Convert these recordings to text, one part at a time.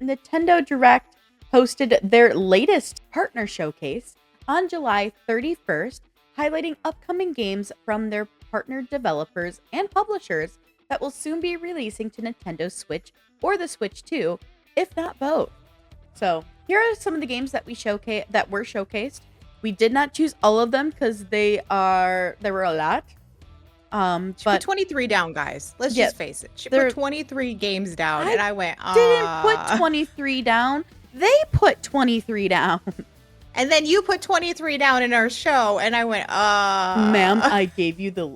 Nintendo Direct hosted their latest partner showcase on July 31st, highlighting upcoming games from their partner developers and publishers that will soon be releasing to Nintendo Switch or the Switch 2, if not both. So, here are some of the games that were showcased. We did not choose all of them because there were a lot. She put 23 down, guys. Let's just face it. She put 23 games down, and I went, didn't put 23 down. They put 23 down. And then you put 23 down in our show, and I went, Ma'am,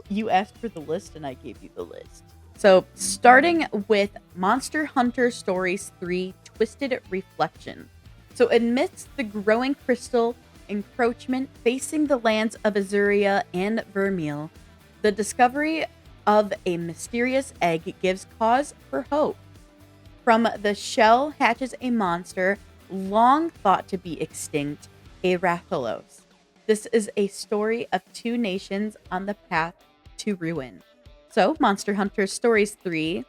you asked for the list, and I gave you the list. So, starting with Monster Hunter Stories 3 Twisted Reflection. So, amidst the growing crystal encroachment facing the lands of Azuria and Vermeil, the discovery of a mysterious egg gives cause for hope. From the shell hatches a monster long thought to be extinct, a Rathalos. This is a story of two nations on the path to ruin. So, Monster Hunter Stories 3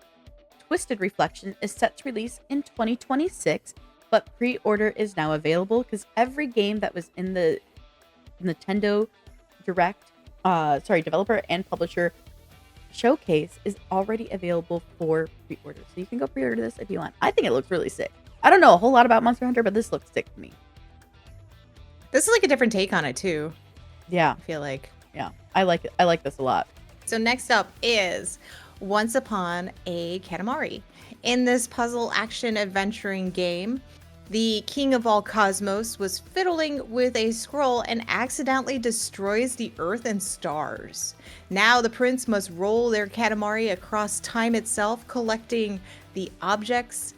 Twisted Reflection is set to release in 2026, but pre-order is now available because every game that was in the Nintendo Direct developer and publisher showcase is already available for pre-order. So you can go pre-order this if you want. I think it looks really sick. I don't know a whole lot about Monster Hunter, but this looks sick to me. This is like a different take on it too. Yeah. I feel like. Yeah. I like it. I like this a lot. So next up is Once Upon a Katamari. In this puzzle action adventuring game, the king of all cosmos was fiddling with a scroll and accidentally destroys the earth and stars. Now the prince must roll their Katamari across time itself, collecting the objects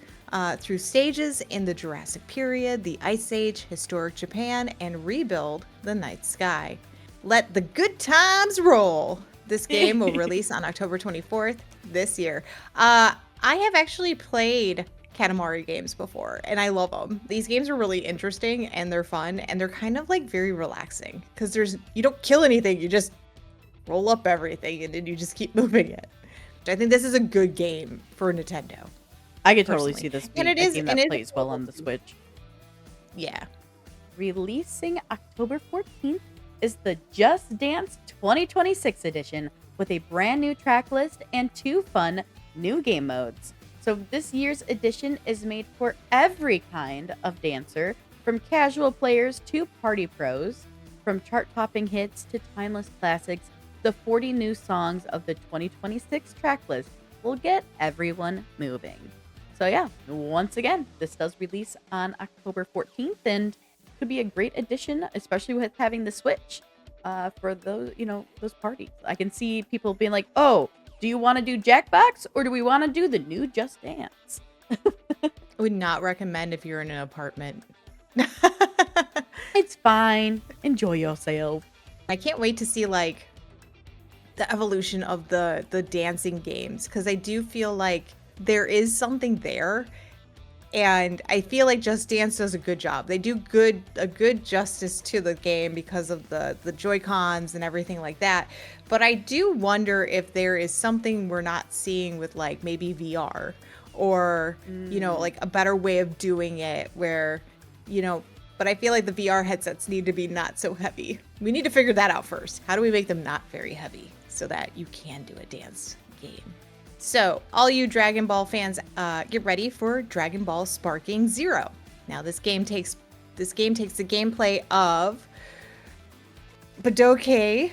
through stages in the Jurassic period, the Ice Age, historic Japan, and rebuild the night sky. Let the good times roll. This game will release on October 24th this year. I have actually played Katamari games before, and I love them. These games are really interesting, and they're fun, and they're kind of like very relaxing because you don't kill anything, you just roll up everything, and then you just keep moving it. I think this is a good game for Nintendo. I could totally see this being a game that plays well on the Switch. Yeah. Releasing October 14th is the Just Dance 2026 edition with a brand new track list and 2 fun new game modes. So this year's edition is made for every kind of dancer, from casual players to party pros, from chart-topping hits to timeless classics. The 40 new songs of the 2026 track list will get everyone moving. So yeah, once again, this does release on October 14th and could be a great addition, especially with having the Switch for those parties. I can see people being like, oh, do you want to do Jackbox or do we want to do the new Just Dance? I would not recommend if you're in an apartment. It's fine. Enjoy yourself. I can't wait to see like the evolution of the dancing games, because I do feel like there is something there, and I feel like Just Dance does a good job. They do a good justice to the game because of the Joy-Cons and everything like that. But I do wonder if there is something we're not seeing with like maybe VR or like a better way of doing it where but I feel like the VR headsets need to be not so heavy. We need to figure that out first. How do we make them not very heavy so that you can do a dance game? So, all you Dragon Ball fans, get ready for Dragon Ball Sparking Zero. Now, this game takes the gameplay of Budokai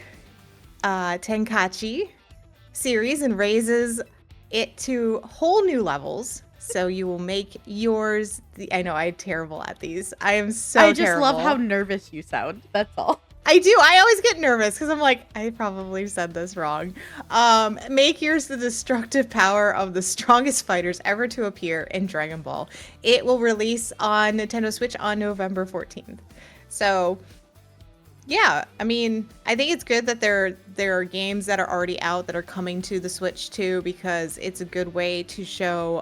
Tenkaichi series and raises it to whole new levels. So you will make yours. I know I'm terrible at these. I am so terrible. I just love how nervous you sound. That's all. I do. I always get nervous because I'm like, I probably said this wrong. Make yours the destructive power of the strongest fighters ever to appear in Dragon Ball. It will release on Nintendo Switch on November 14th. So, yeah, I mean, I think it's good that there are games that are already out that are coming to the Switch too, because it's a good way to show,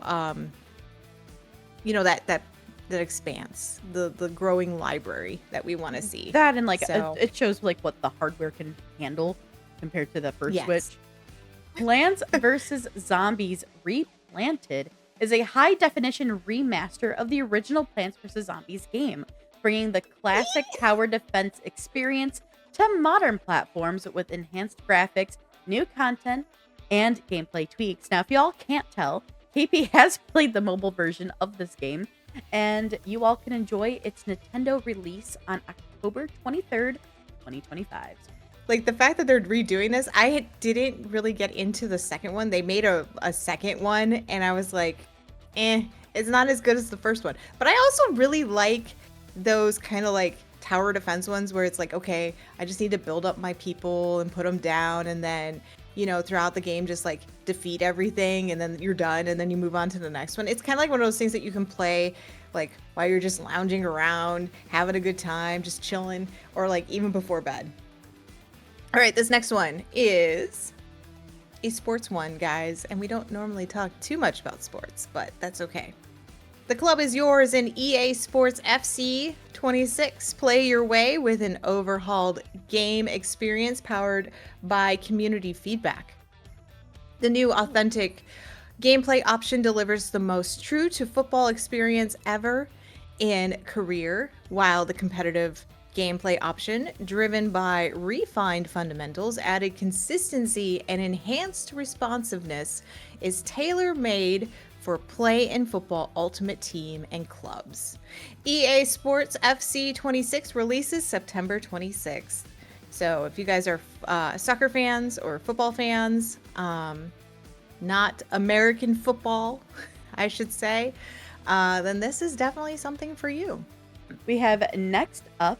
that expanse, the growing library that we want to see. That and it shows like what the hardware can handle compared to the first Switch. Plants vs. Zombies Replanted is a high-definition remaster of the original Plants vs. Zombies game, bringing the classic tower defense experience to modern platforms with enhanced graphics, new content, and gameplay tweaks. Now, if y'all can't tell, KP has played the mobile version of this game, and you all can enjoy its Nintendo release on October 23rd, 2025. Like, the fact that they're redoing this, I didn't really get into the second one. They made a second one, and I was like, it's not as good as the first one. But I also really like those kind of like tower defense ones where it's like, okay, I just need to build up my people and put them down, and then, you know, throughout the game, just like defeat everything, and then you're done, and then you move on to the next one. It's kind of like one of those things that you can play like while you're just lounging around, having a good time, just chilling, or like even before bed. All right, this next one is a sports one, guys, and we don't normally talk too much about sports, but that's okay. The club is yours in EA Sports FC 26. Play your way with an overhauled game experience powered by community feedback. The new authentic gameplay option delivers the most true to football experience ever in career, while the competitive gameplay option, driven by refined fundamentals, added consistency, and enhanced responsiveness, is tailor-made for play in football ultimate team and clubs. EA Sports FC 26 releases September 26th. So if you guys are soccer fans or football fans, not American football, I should say, then this is definitely something for you. We have next up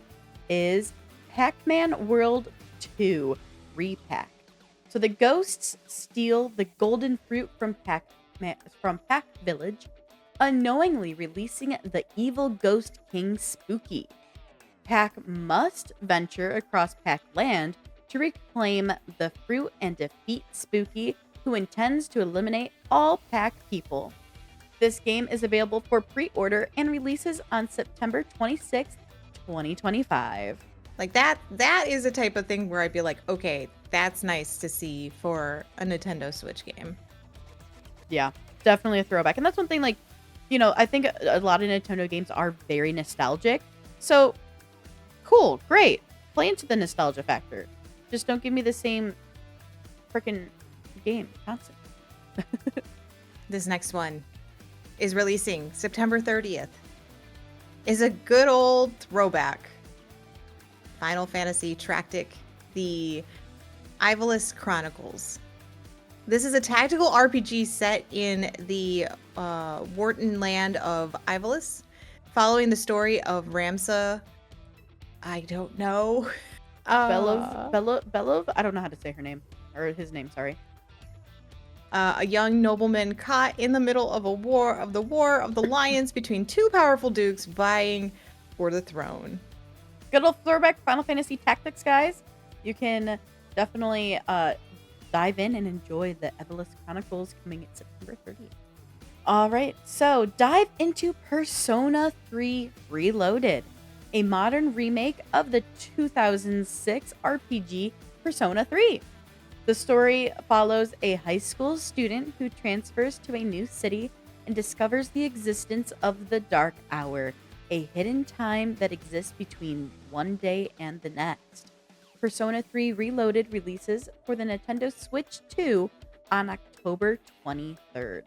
is Pac-Man World 2 Re-Pac. So the ghosts steal the golden fruit from Pac Village, unknowingly releasing the evil ghost king Spooky. Pac must venture across Pac Land to reclaim the fruit and defeat Spooky, who intends to eliminate all Pac people. This game is available for pre-order and releases on September 26th, 2025. Like that is a type of thing where I'd be like, okay, that's nice to see for a Nintendo Switch game. Yeah, definitely a throwback. And that's one thing, like, you know, I think a lot of Nintendo games are very nostalgic. So, cool, great. Play into the nostalgia factor. Just don't give me the same freaking game constantly. This next one is releasing September 30th. Is a good old throwback. Final Fantasy Tactic, the Ivalice Chronicles. This is a tactical RPG set in the Wharton land of Ivalice, following the story of Ramsa. I don't know. Belov? I don't know how to say her name. Or his name, sorry. A young nobleman caught in the middle of the war of the lions between two powerful dukes vying for the throne. Good old throwback Final Fantasy Tactics, guys. You can definitely dive in and enjoy the Ivalice Chronicles coming at September 30th. All right, so dive into Persona 3 Reloaded, a modern remake of the 2006 RPG Persona 3. The story follows a high school student who transfers to a new city and discovers the existence of the Dark Hour, a hidden time that exists between one day and the next. Persona 3 Reloaded releases for the Nintendo Switch 2 on October 23rd.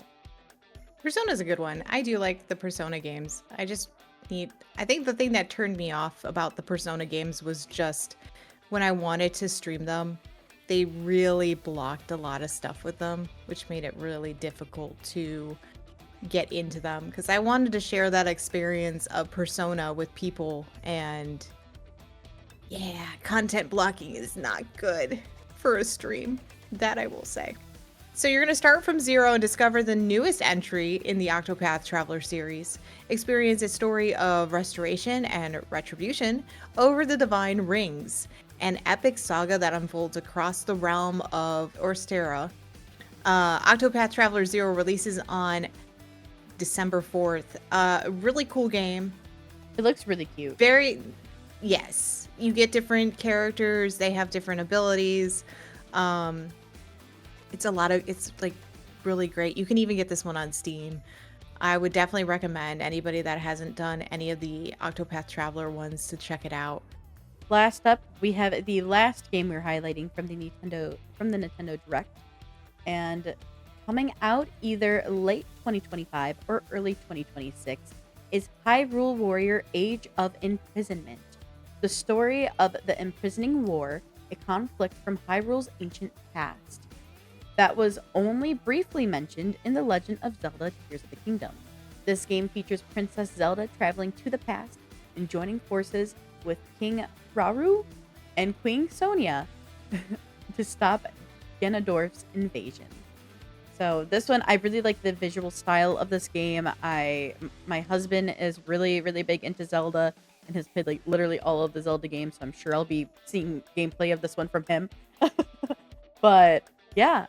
Persona's a good one. I do like the Persona games. I think the thing that turned me off about the Persona games was just when I wanted to stream them, they really blocked a lot of stuff with them, which made it really difficult to get into them, because I wanted to share that experience of Persona with people, and yeah, content blocking is not good for a stream, that I will say. So you're going to start from zero and discover the newest entry in the Octopath Traveler series. Experience a story of restoration and retribution over the Divine Rings, an epic saga that unfolds across the realm of Orstera. Octopath Traveler 0 releases on December 4th. Really cool game. It looks really cute. Yes. You get different characters. They have different abilities. It's like really great. You can even get this one on Steam. I would definitely recommend anybody that hasn't done any of the Octopath Traveler ones to check it out. Last up, we have the last game we're highlighting from the Nintendo Direct, and coming out either late 2025 or early 2026 is Hyrule Warrior: Age of Imprisonment, the story of the imprisoning war, a conflict from Hyrule's ancient past that was only briefly mentioned in The Legend of Zelda: Tears of the Kingdom. This game features Princess Zelda traveling to the past and joining forces with King Rauru and Queen Sonia to stop Ganondorf's invasion. So this one, I really like the visual style of this game. My husband is really, really big into Zelda and has played like literally all of the Zelda games, so I'm sure I'll be seeing gameplay of this one from him. But yeah,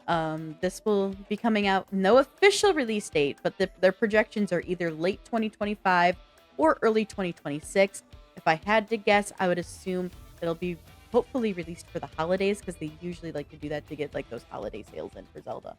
this will be coming out. No official release date, but their projections are either late 2025 or early 2026. If I had to guess, I would assume it'll be hopefully released for the holidays because they usually like to do that to get like those holiday sales in for Zelda.